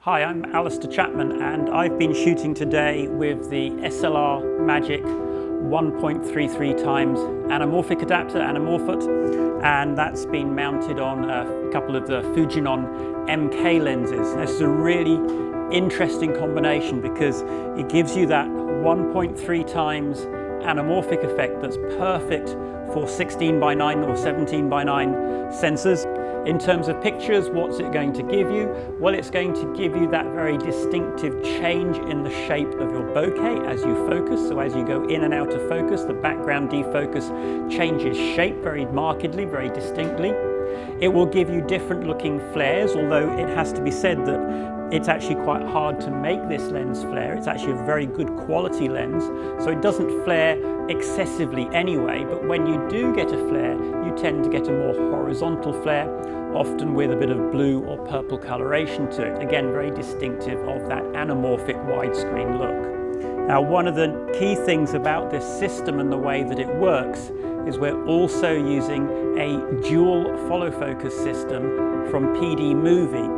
Hi, I'm Alistair Chapman and I've been shooting today with the SLR Magic 1.33 times anamorphic adapter, Anamorphot, and that's been mounted on a couple of the Fujinon MK lenses. This is a really interesting combination because it gives you that 1.3 times anamorphic effect that's perfect for 16:9 or 17:9 sensors. In terms of pictures, what's it going to give you? Well, it's going to give you that very distinctive change in the shape of your bokeh as you focus. So as you go in and out of focus, the background defocus changes shape very markedly, very distinctly. It will give you different looking flares, although it has to be said that it's actually quite hard to make this lens flare. It's actually a very good quality lens, so it doesn't flare excessively anyway, but when you do get a flare, you tend to get a more horizontal flare, often with a bit of blue or purple coloration to it. Again, very distinctive of that anamorphic widescreen look. Now, one of the key things about this system and the way that it works is we're also using a dual follow focus system from PD Movie.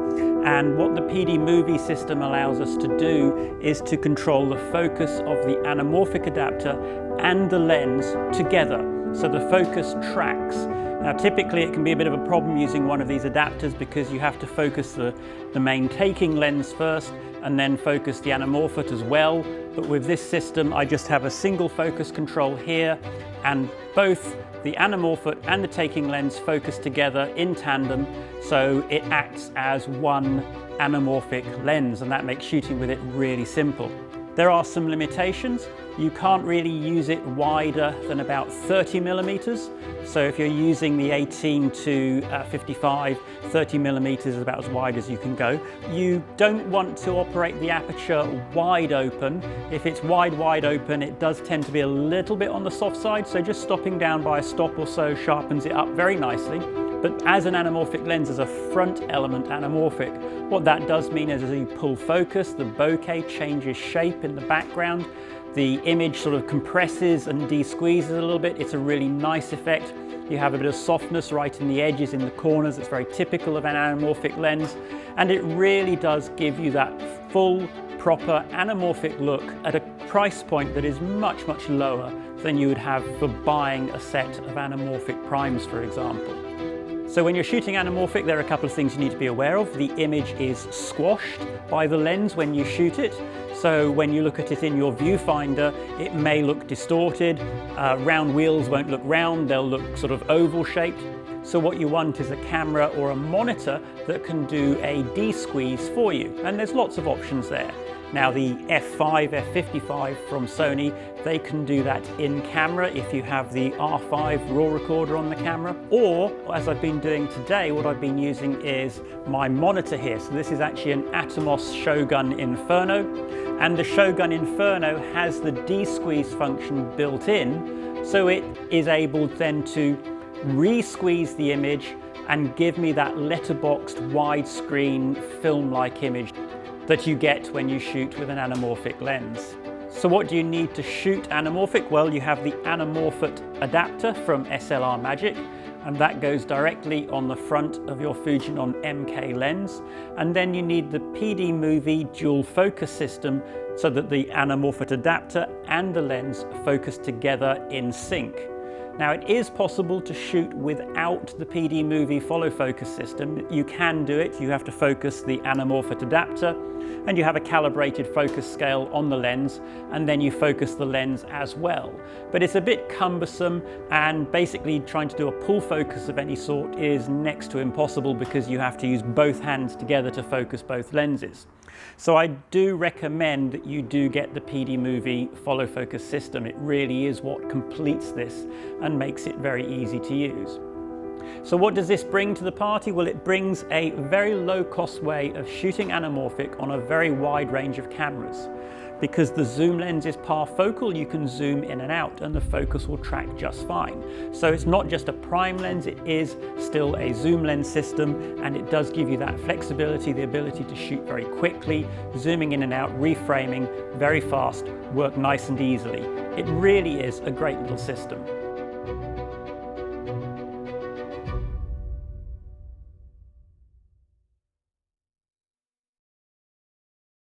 And what the PD Movie system allows us to do is to control the focus of the anamorphic adapter and the lens together. So the focus tracks. Now typically it can be a bit of a problem using one of these adapters because you have to focus the main taking lens first and then focus the Anamorphot as well. But with this system I just have a single focus control here, and both the Anamorphot and the taking lens focus together in tandem, so it acts as one anamorphic lens, and that makes shooting with it really simple. There are some limitations. You can't really use it wider than about 30 millimeters. So if you're using the 18 to 55, 30 millimeters is about as wide as you can go. You don't want to operate the aperture wide open. If it's wide open, it does tend to be a little bit on the soft side. So just stopping down by a stop or so sharpens it up very nicely. But as an anamorphic lens, as a front element anamorphic, what that does mean is as you pull focus, the bokeh changes shape in the background. The image sort of compresses and de-squeezes a little bit. It's a really nice effect. You have a bit of softness right in the edges, in the corners. It's very typical of an anamorphic lens. And it really does give you that full, proper anamorphic look at a price point that is much, much lower than you would have for buying a set of anamorphic primes, for example. So when you're shooting anamorphic, there are a couple of things you need to be aware of. The image is squashed by the lens when you shoot it. So when you look at it in your viewfinder, it may look distorted. Round wheels won't look round, they'll look sort of oval shaped. So what you want is a camera or a monitor that can do a de-squeeze for you. And there's lots of options there. Now the F5, F55 from Sony, they can do that in camera if you have the R5 RAW recorder on the camera. Or, as I've been doing today, what I've been using is my monitor here. So this is actually an Atomos Shogun Inferno. And the Shogun Inferno has the de-squeeze function built in. So it is able then to re-squeeze the image and give me that letterboxed widescreen film-like image that you get when you shoot with an anamorphic lens. So what do you need to shoot anamorphic? Well, you have the Anamorphot adapter from SLR Magic, and that goes directly on the front of your Fujinon MK lens. And then you need the PD Movie dual focus system so that the Anamorphot adapter and the lens focus together in sync. Now it is possible to shoot without the PD Movie follow focus system. You can do it. You have to focus the Anamorphot adapter and you have a calibrated focus scale on the lens, and then you focus the lens as well. But it's a bit cumbersome, and basically trying to do a pull focus of any sort is next to impossible because you have to use both hands together to focus both lenses. So I do recommend that you do get the PD Movie follow focus system. It really is what completes this and makes it very easy to use. So what does this bring to the party? Well, it brings a very low-cost way of shooting anamorphic on a very wide range of cameras. Because the zoom lens is parfocal, you can zoom in and out and the focus will track just fine. So it's not just a prime lens, it is still a zoom lens system, and it does give you that flexibility, the ability to shoot very quickly, zooming in and out, reframing very fast, work nice and easily. It really is a great little system.